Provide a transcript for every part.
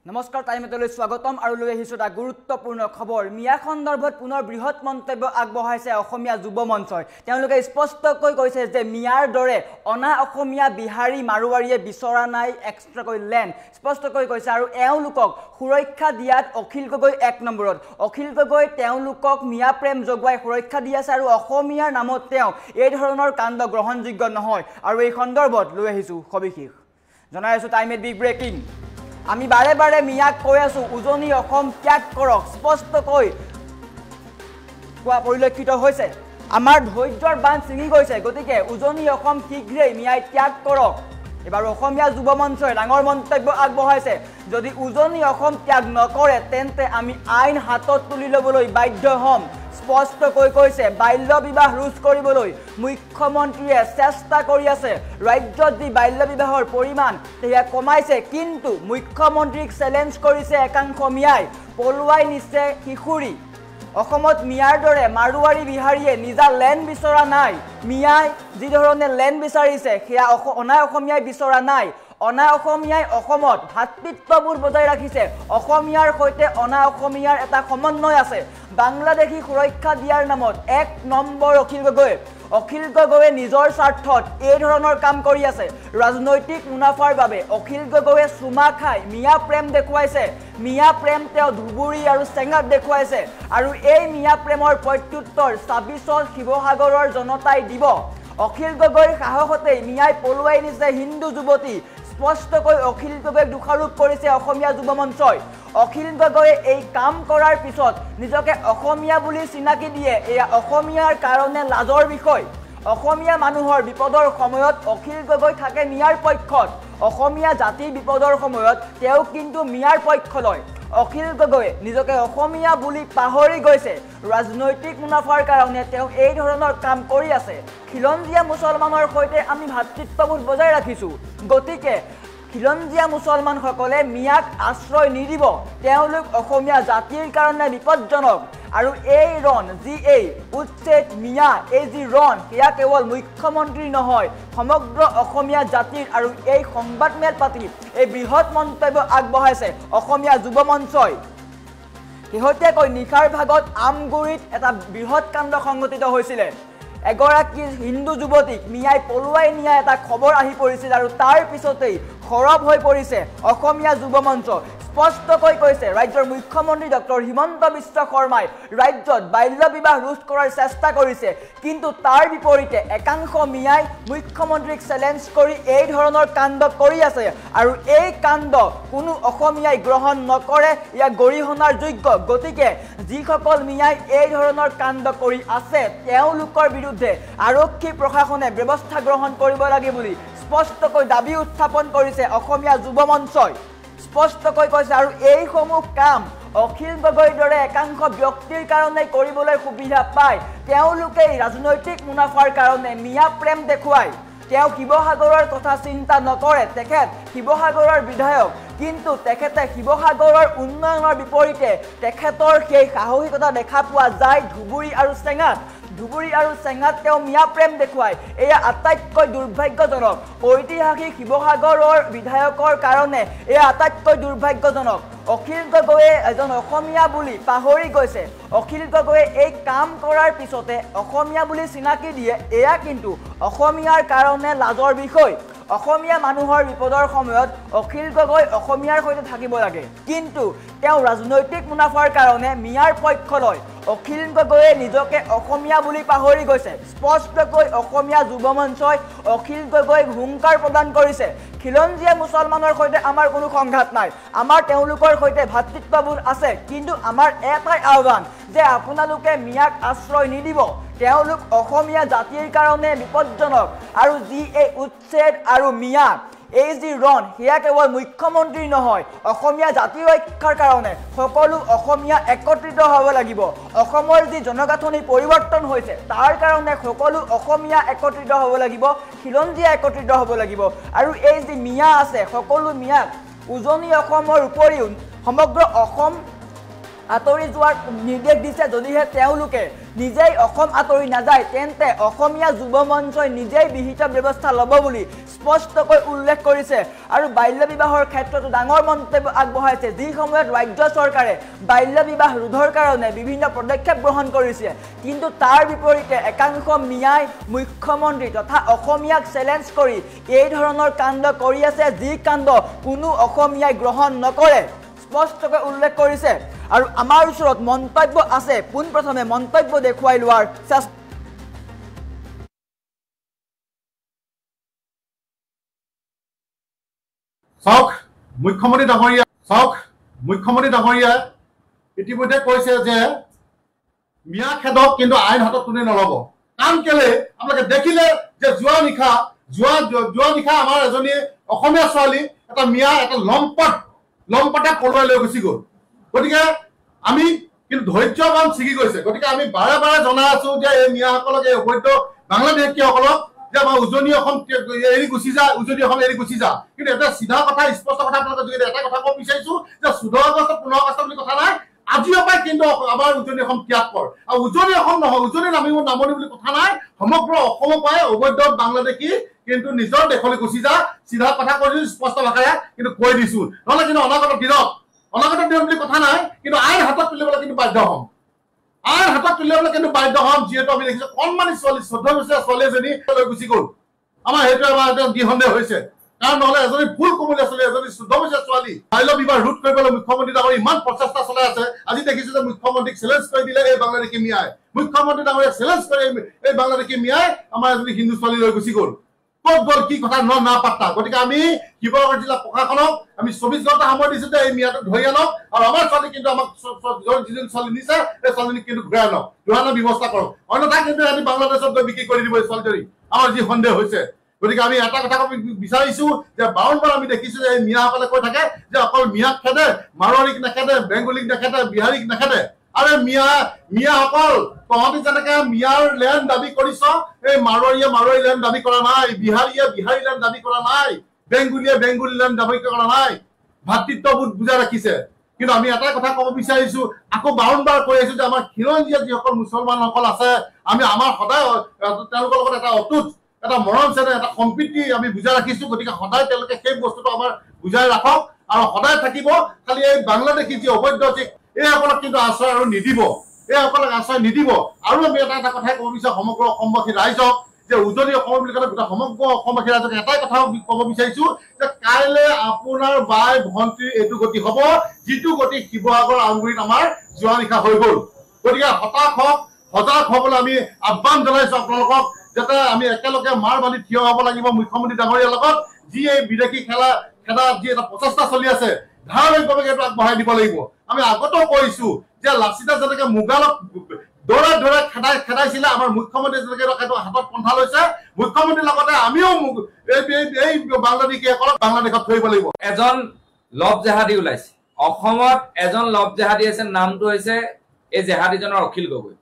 নমস্কাৰ টাইমলৈ স্বাগতম আৰু লৈ আহিছো এটা গুৰুত্বপূৰ্ণ খবৰ মিয়া সন্দৰ্ভত পুনৰ বৃহৎ মন্তব্য আগবঢ়াইছে অসমীয়া যুৱ মঞ্চই তেওঁলোকে স্পষ্টকৈ কৈছে যে মিয়াৰ দৰে অনা অসমীয়া বিহাৰী মাৰুৱাৰীয়ে বিচৰা নাই এক্সট্ৰাকৈ লেণ্ড স্পষ্টকৈ কৈছে আৰু এওঁলোকক সুৰক্ষা দিয়াত অখিল গগৈ এক নম্বৰত অখিল গগৈ তেওঁলোকক মিয়া প্ৰেম জগোৱাই সুৰক্ষা দি আছে আৰু অসমীয়াৰ নামত তেওঁ এই ধৰণৰ কাণ্ড গ্ৰহণযোগ্য নহয় আৰু এই সন্দৰ্ভত লৈ আহিছো সবিশেষ জনাই আছো টাইমে বিগ ব্ৰেকিং আমি বাৰে বাৰে মিয়াক কৈ আছো উজনি অসম ত্যাগ কৰক স্পষ্টকৈ কোৱা পৰিলক্ষিত হৈছে আমাৰ ধৈৰ্যৰ বান্ধ ছিঙি গৈছে গতিকে উজনি অসম শীঘ্ৰেই মিয়াই ত্যাগ কৰক এবাৰ অসমীয়া যুৱ মঞ্চই ডাঙৰ মন্তব্য আগবঢ়াইছে যদি উজনি অসম ত্যাগ নকৰে তেন্তে আমি আইন হাতত তুলি ল'বলৈ বাধ্য হ'ম স্পষ্টকৈ কৈছে বাল্য বিবাহ ৰোধ কৰিবলৈ মুখ্যমন্ত্ৰীয়ে চেষ্টা কৰি আছে ৰাজ্যত যি বাল্য বিবাহৰ পৰিমাণ সেয়া কমাইছে কিন্তু মুখ্যমন্ত্ৰীক চেলেঞ্জ কৰিছে একাংশ মিয়াই পলুৱাই নিছে শিশুৰী অসমত মিয়াৰ দৰে মাৰুৱাৰী বিহাৰীয়ে নিজা লেণ্ড বিচৰা নাই মিয়াই যি ধৰণে লেণ্ড বিচাৰিছে সেয়া অনা অসমীয়াই বিচৰা নাই অনা অসমীয়াই অসমত ভাতৃত্ববোধ বজাই ৰাখিছে অসমীয়াৰ সৈতে অনা অসমীয়াৰ এটা সমন্বয় আছে বাংলাদেশী সুৰক্ষা দিয়াৰ নামত এক নম্বৰ অখিল গগৈয়ে নিজৰ স্বাৰ্থত এই ধৰণৰ কাম কৰি আছে ৰাজনৈতিক মুনাফাৰ বাবে অখিল গগৈয়ে চুমা খাই মিয়া প্ৰেম দেখুৱাইছে মিয়া প্ৰেম তেওঁ ধুবুৰী আৰু চেঙাত দেখুৱাইছে আৰু এই মিয়া প্ৰেমৰ প্ৰত্যুত্তৰ ২৬ শিৱসাগৰৰ জনতাই দিব অখিল গগৈৰ সাহসতেই মিয়াই পলুৱাই নিছে হিন্দু যুৱতী স্পষ্টকৈ অখিল গগৈক দোষাৰোপ কৰিছে অসমীয়া যুৱ মঞ্চই অখিল গগৈয়ে এই কাম কৰাৰ পিছত নিজকে অসমীয়া বুলি চিনাকি দিয়ে এয়া অসমীয়াৰ কাৰণে লাজৰ বিষয় অসমীয়া মানুহৰ বিপদৰ সময়ত অখিল গগৈ থাকে মিয়াৰ পক্ষত অসমীয়া জাতিৰ বিপদৰ সময়ত তেওঁ কিন্তু মিয়াৰ পক্ষ লয় অখিল গগৈয়ে নিজকে অসমীয়া বুলি পাহৰি গৈছে ৰাজনৈতিক মুনাফাৰ কাৰণে তেওঁ এই ধৰণৰ কাম কৰি আছে খিলঞ্জীয়া মুছলমানৰ সৈতে আমি ভাতৃত্ববোধ বজাই ৰাখিছো গতিকে খিলঞ্জীয়া মুছলমানসকলে মিয়াক আশ্ৰয় নিদিব তেওঁলোক অসমীয়া জাতিৰ কাৰণে বিপদজনক আৰু এই ৰণ যি এই উচ্ছেদ মিয়া এই যি ৰণ সেয়া কেৱল মুখ্যমন্ত্ৰী নহয় সমগ্ৰ অসমীয়া জাতিৰ আৰু এই সংবাদমেল পাতি এই বৃহৎ মন্তব্য আগবঢ়াইছে অসমীয়া যুৱ মঞ্চই শেহতীয়াকৈ নিশাৰ ভাগত আমগুৰিত এটা বৃহৎ কাণ্ড সংঘটিত হৈছিলে এগৰাকী হিন্দু যুৱতীক মিয়াই পলুৱাই নিয়া এটা খবৰ আহি পৰিছিল আৰু তাৰ পিছতেই খৰব হৈ পৰিছে অসমীয়া যুৱ মঞ্চ স্পষ্টকৈ কৈছে ৰাজ্যৰ মুখ্যমন্ত্ৰী ডক্টৰ হিমন্ত বিশ্ব শৰ্মাই ৰাজ্যত বাল্য বিবাহ ৰোধ কৰাৰ চেষ্টা কৰিছে কিন্তু তাৰ বিপৰীতে একাংশ মিয়াই মুখ্যমন্ত্ৰীক চেলেঞ্জ কৰি এই ধৰণৰ কাণ্ড কৰি আছে আৰু এই কাণ্ড কোনো অসমীয়াই গ্ৰহণ নকৰে ইয়াক গৰিহণাৰ যোগ্য গতিকে যিসকল মিয়াই এই ধৰণৰ কাণ্ড কৰি আছে তেওঁলোকৰ বিৰুদ্ধে আৰক্ষী প্ৰশাসনে ব্যৱস্থা গ্ৰহণ কৰিব লাগে বুলি স্পষ্টকৈ দাবী উত্থাপন কৰিছে অসমীয়া যুৱ মঞ্চই স্পষ্টকৈ কৈছে আৰু এইসমূহ কাম অখিল গগৈৰ দৰে একাংশ ব্যক্তিৰ কাৰণে কৰিবলৈ সুবিধা পায় তেওঁলোকে ৰাজনৈতিক মুনাফাৰ কাৰণে মিয়া প্ৰেম দেখুৱায় তেওঁ শিৱসাগৰৰ কথা চিন্তা নকৰে তেখেত শিৱসাগৰৰ বিধায়ক কিন্তু তেখেতে শিৱসাগৰৰ উন্নয়নৰ বিপৰীতে তেখেতৰ সেই সাহসিকতা দেখা পোৱা যায় ধুবুৰী আৰু চেঙাত তেওঁ মিয়া প্ৰেম দেখুৱায় এয়া আটাইতকৈ দুৰ্ভাগ্যজনক ঐতিহাসিক শিৱসাগৰৰ বিধায়কৰ কাৰণে এয়া আটাইতকৈ দুৰ্ভাগ্যজনক অখিল গগৈয়ে এজন অসমীয়া বুলি পাহৰি গৈছে অখিল গগৈয়ে এই কাম কৰাৰ পিছতে অসমীয়া বুলি চিনাকি দিয়ে এয়া কিন্তু অসমীয়াৰ কাৰণে লাজৰ বিষয় অসমীয়া মানুহৰ বিপদৰ সময়ত অখিল গগৈ অসমীয়াৰ সৈতে থাকিব লাগে কিন্তু তেওঁ ৰাজনৈতিক মুনাফাৰ কাৰণে মিয়াৰ পক্ষ লয় অখিল গগৈয়ে নিজকে অসমীয়া বুলি পাহৰি গৈছে স্পষ্টকৈ অসমীয়া যুৱ মঞ্চই অখিল গগৈক হুংকাৰ প্ৰদান কৰিছে খিলঞ্জীয়া মুছলমানৰ সৈতে আমাৰ কোনো সংঘাত নাই আমাৰ তেওঁলোকৰ সৈতে ভাতৃত্ববোধ আছে কিন্তু আমাৰ এটাই আহ্বান যে আপোনালোকে মিয়াক আশ্ৰয় নিদিব তেওঁলোক অসমীয়া জাতিৰ কাৰণে বিপদজনক আৰু যি এই উচ্ছেদ আৰু মিয়া এই যি ৰণ সেয়া কেৱল মুখ্যমন্ত্ৰী নহয় অসমীয়া জাতিৰ ৰক্ষাৰ কাৰণে সকলো অসমীয়া একত্ৰিত হ'ব লাগিব অসমৰ যি জনগাঁথনি পৰিৱৰ্তন হৈছে তাৰ কাৰণে সকলো অসমীয়া একত্ৰিত হ'ব লাগিব খিলঞ্জীয়া একত্ৰিত হ'ব লাগিব আৰু এই যি মিয়া আছে সকলো মিয়াক উজনি অসমৰ উপৰিও সমগ্ৰ অসম আঁতৰি যোৱাৰ নিৰ্দেশ দিছে। যদিহে তেওঁলোকে নিজেই অসম আঁতৰি নাযায় তেন্তে অসমীয়া যুৱ মঞ্চই নিজেই বিহিত ব্যৱস্থা ল'ব বুলি স্পষ্টকৈ উল্লেখ কৰিছে। আৰু বাল্য বিবাহৰ ক্ষেত্ৰতো ডাঙৰ মন্তব্য আগবঢ়াইছে। যি সময়ত ৰাজ্য চৰকাৰে বাল্য বিবাহ ৰোধৰ কাৰণে বিভিন্ন পদক্ষেপ গ্ৰহণ কৰিছে, কিন্তু তাৰ বিপৰীতে একাংশ মিয়াই মুখ্যমন্ত্ৰী তথা অসমীয়াক চেলেঞ্জ কৰি এই ধৰণৰ কাণ্ড কৰি আছে, যি কাণ্ড কোনো অসমীয়াই গ্ৰহণ নকৰে স্পষ্টকৈ উল্লেখ কৰিছে। আৰু আমাৰ ওচৰত মন্তব্য আছে, পোনপ্ৰথমে মন্তব্য দেখুৱাই লোৱাৰ চেষ্টা। চাওক মুখ্যমন্ত্ৰী ডাঙৰীয়াই ইতিমধ্যে কৈছে যে মিয়া খেদক কিন্তু আইন হাতত কোনে নল'ব। কাৰণ কেলে আপোনালোকে দেখিলে যে যোৱা নিশা আমাৰ এজনী অসমীয়া ছোৱালী এটা মিয়া এটা লম্পটা পলুৱাই লৈ গুচি গ'ল। গতিকে আমি কিন্তু ধৈৰ্যবান ছিগি গৈছে। গতিকে আমি বাৰে বাৰে জনাই আছো যে এই মিয়াসকলক, এই অবৈধ বাংলাদেশীসকলক যে আমাৰ উজনি অসম এৰি গুচি যা। কিন্তু এটা চিধা কথা, স্পষ্ট কথা আপোনালোকৰ যোগেদি এটা কথা ক'ব বিচাৰিছো যে 14 আগষ্ট 15 আগষ্ট বুলি কথা নাই। আজিৰ পৰাই কিন্তু আমাৰ উজনি অসম ত্যাগ কৰ। আৰু উজনি অসম নহয়, উজনি নামনি বুলি কথা নাই। সমগ্ৰ অসমৰ পৰাই অবৈধ বাংলাদেশী কিন্তু নিজৰ দেশলৈ গুচি যা। চিধা কথা কৈ দিছো, স্পষ্ট ভাষাৰে কিন্তু কৈ দিছো। নহ'লে কিন্তু অনাগত দিনত বুলি কথা নাই, কিন্তু আইন হাতত তুলিবলৈ কিন্তু বাধ্য হ'ম। যিহেতু আমি দেখিছো কণমানি ছোৱালী 14 বছৰীয়া ছোৱালী এজনী লৈ গুচি গ'ল। আমাৰ সেইটো আমাৰ সন্দেহ হৈছে। কাৰণ নহ'লে এজনী ফুল কোমলীয়া ছোৱালী, এজনী 14 বছৰীয়া ছোৱালী বাল্য বিবাহ ৰোধ কৰিবলৈ মুখ্যমন্ত্ৰী ডাঙৰীয়া ইমান প্ৰচেষ্টা চলাই আছে। আজি দেখিছো যে মুখ্যমন্ত্ৰীক চেলেঞ্জ কৰি দিলে এই বাংলাদেশী মিয়াই। মুখ্যমন্ত্ৰী ডাঙৰীয়াক চেলেঞ্জ কৰি এই বাংলাদেশী মিয়াই আমাৰ এজনী হিন্দু ছোৱালী লৈ গুচি গ'ল। ক'ত গ'ল কি কথা নাপাত্তা। গতিকে আমি শিৱসাগৰ জিলা প্ৰশাসনক আমি 24 ঘণ্টা সময় দিছো যে এই মিয়াটোক ধৰি আনক, আৰু আমাৰ ছোৱালী কিন্তু আমাক যিজনী ছোৱালী নিছে সেই ছোৱালীজনীক কিন্তু ঘূৰাই আনক ব্যৱস্থা কৰক। অন্যথা কিন্তু আমি বাংলাদেশত গৈ বিক্ৰী কৰি দিব এই ছোৱালীজনী, আমাৰ যি সন্দেহ হৈছে। গতিকে আমি এটা কথা ক'ব বিচাৰিছো যে বাৰম্বাৰ আমি দেখিছো যে এই মিয়াসকলে কৈ থাকে যে অকল মিয়াক খেদে, মাৰোৱাৰীক নেখেদে, বেংগলীক নেখেদে, বিহাৰীক নেখেদে। আৰে মিয়াসকল তহঁতি যেনেকে মিয়াৰ লেণ্ড দাবী কৰিছ, এই মাৰোৱাৰী লেণ্ড দাবী কৰা নাই, বিহাৰীয়ে বিহাৰী লেণ্ড দাবী কৰা নাই, বেংগলীয়ে বেংগলী লেণ্ড দাবী কৰা নাই। ভাতৃত্ববোধ বুজাই ৰাখিছে। কিন্তু আমি এটাই কথা ক'ব বিচাৰিছো, আকৌ বাৰম্বাৰ কৈ আহিছো যে আমাৰ খিলঞ্জীয়া যিসকল মুছলমানসকল আছে, আমাৰ সদায় তেওঁলোকৰ লগত এটা অটুট এটা মৰম চেনেহ, এটা সম্প্ৰীতি আমি বুজাই ৰাখিছো। গতিকে সদায় তেওঁলোকে সেই বস্তুটো আমাৰ বুজাই ৰাখক আৰু সদায় থাকিব। খালি এই বাংলাদেশী যি অবৈধ এইসকলক কিন্তু আশ্ৰয় আৰু নিদিব, আৰু আমি এটা কথাই ক'ব বিচাৰো সমগ্ৰ অসমবাসী ৰাইজক যে উজনি অসম বুলি ক'লে গোটেই সমগ্ৰ অসমবাসী ৰাইজক এটাই কথা ক'ব বিচাৰিছো যে কাইলৈ আপোনাৰ বাই ভণ্টিৰ এইটো গতি হ'ব যিটো গতি শিৱসাগৰ আমগুৰিত আমাৰ যোৱা নিশা হৈ গ'ল। গতিকে সজাগ হ'বলৈ আমি আহ্বান জনাইছো আপোনালোকক, যাতে আমি একেলগে মাৰ বান্ধি থিয় হ'ব লাগিব মুখ্যমন্ত্ৰী ডাঙৰীয়াৰ লগত। যি এই বিদেশী খেদা যি এটা প্ৰচেষ্টা চলি আছে, ধাৰাবাহিকভাৱে এইটো আগবঢ়াই দিব লাগিব। আমি আগতেও কৈছো যে লাচিতা যেনেকে মুগালক দৌৰাই খেদাইছিলে, আমাৰ মুখ্যমন্ত্ৰী যেনেকে হাতত পন্থা লৈছে, মুখ্যমন্ত্ৰীৰ লগতে আমিও এই বাংলাদেশীসকলক বাংলাদেশত থৈ লাগিব। এজন লব জেহাদী ওলাইছে অসমত, এজন লব জেহাদী আছে, নামটো হৈছে এই জেহাদীজনৰ অখিল গগৈ।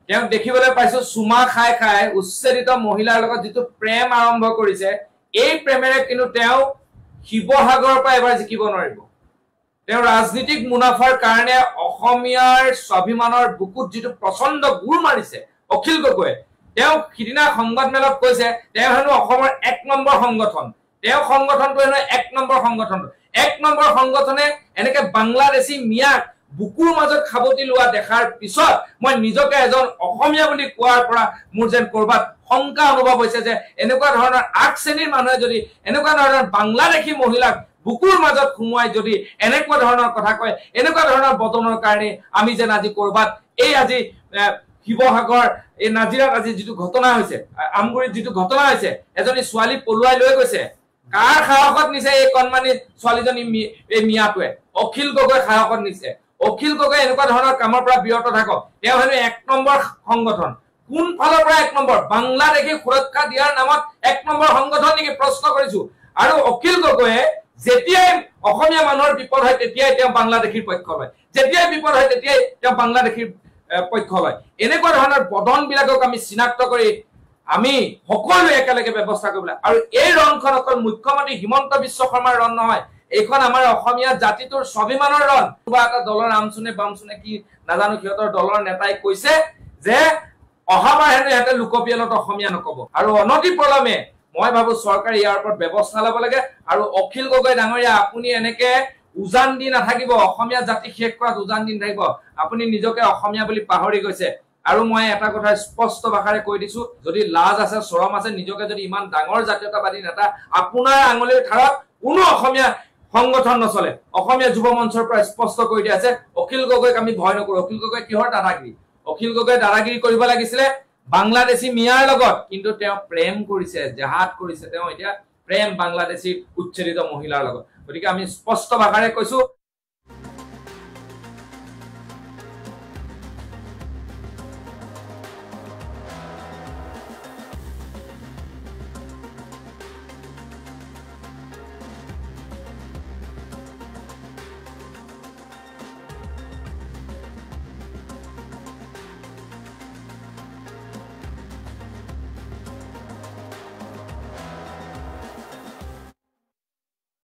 তেওঁক দেখিবলৈ পাইছো চুমা খাই উচ্ছেদিত মহিলাৰ লগত যিটো প্ৰেম আৰম্ভ কৰিছে, এই প্ৰেমেৰে কিন্তু তেওঁ শিৱসাগৰৰ পৰা এবাৰ জিকিব নোৱাৰিব। তেওঁ ৰাজনীতিক মুনাফাৰ কাৰণে অসমীয়াৰ স্বাভিমানৰ বুকুত যিটো প্ৰচণ্ড গুৰ মাৰিছে অখিল গগৈয়ে। তেওঁ সিদিনা সংবাদমেলত কৈছে তেওঁ হেনো অসমৰ 1 নম্বৰ সংগঠন, তেওঁ সংগঠনটো হেনো 1 নম্বৰ সংগঠন। 1 নম্বৰ সংগঠনে এনেকে বাংলাদেশী মিয়াক বুকুৰ মাজত খাবতি লোৱা দেখাৰ পিছত মই নিজকে এজন অসমীয়া বুলি কোৱাৰ পৰা মোৰ যেন কৰবাত শংকা অনুভৱ হৈছে যে এনেকুৱা ধৰণৰ 8 শ্ৰেণীৰ মানুহে যদি এনেকুৱা ধৰণৰ বাংলাদেশী মহিলাক বুকুৰ মাজত সোমোৱাই যদি এনেকুৱা ধৰণৰ কথা কয়, এনেকুৱা ধৰণৰ বদনৰ কাৰণে আমি যেন আজি কৰবাত এই আজি শিৱসাগৰ এই নাজিৰাত আজি যিটো ঘটনা হৈছে, আমগুৰিত যিটো ঘটনা হৈছে, এজনী ছোৱালী পলুৱাই লৈ গৈছে, কাৰ সাহসত নিছে এই কণমানি ছোৱালীজনী এই মিয়াটোৱে? অখিল গগৈ সাহসত নিছে। অখিল গগৈ এনেকুৱা ধৰণৰ কামৰ পৰা বিৰত থাকক। তেওঁ হেনো 1 নম্বৰ সংগঠন। কোন ফালৰ পৰা 1 নম্বৰ? বাংলাদেশী সুৰক্ষা দিয়াৰ নামত 1 নম্বৰ সংগঠন নেকি প্ৰশ্ন কৰিছো। আৰু অখিল গগৈয়ে যেতিয়াই অসমীয়া মানুহৰ বিপদ হয় তেতিয়াই তেওঁ বাংলাদেশীৰ পক্ষ লয়, যেতিয়াই বিপদ হয় তেতিয়াই তেওঁ বাংলাদেশীৰ পক্ষ লয়। এনেকুৱা ধৰণৰ বদনবিলাকক আমি চিনাক্ত কৰি আমি সকলোৱে একেলগে ব্যৱস্থা কৰিব লাগে। আৰু এই ৰণখন অকল মুখ্যমন্ত্ৰী হিমন্ত বিশ্ব শৰ্মাৰ ৰণ নহয়, এইখন আমাৰ অসমীয়া জাতিটোৰ স্বাভিমানৰ ৰণ কিবা এটা দলৰ আমচুনে বামচুনে কি নাজানো সিহঁতৰ দলৰ নেতাই কৈছে যে অহাবাৰ হেনো ইহঁতে লোকপিয়লত অসমীয়া নকব আৰু অনতি পলমে মই ভাবো চৰকাৰে ইয়াৰ ওপৰত ব্যৱস্থা ল'ব লাগে আৰু অখিল গগৈ ডাঙৰীয়া আপুনি এনেকে উজান দি নাথাকিব অসমীয়া জাতি শেষ কৰাত উজান দি নাথাকিব আপুনি নিজকে অসমীয়া বুলি পাহৰি গৈছে আৰু মই এটা কথা স্পষ্ট ভাষাৰে কৈ দিছো যদি লাজ আছে শৰম আছে নিজকে যদি ইমান ডাঙৰ জাতীয়তাবাদী নেতা আপোনাৰ আঙুলিৰ ধাৰত কোনো অসমীয়া সংগঠন নচলে অসমীয়া যুৱ মঞ্চৰ পৰা স্পষ্ট কৰি দিয়া আছে অখিল গগৈক আমি ভয় নকৰো অখিল গগৈ কিহৰ দাদাগিৰি অখিল গগৈ দাদাগিৰি কৰিব লাগিছিলে বাংলাদেশী মিয়াৰ লগত কিন্তু তেওঁ প্ৰেম কৰিছে জাহাদ কৰিছে তেওঁ এতিয়া প্ৰেম বাংলাদেশী উচ্ছেদিত মহিলাৰ লগত গতিকে আমি স্পষ্ট ভাষাৰে কৈছো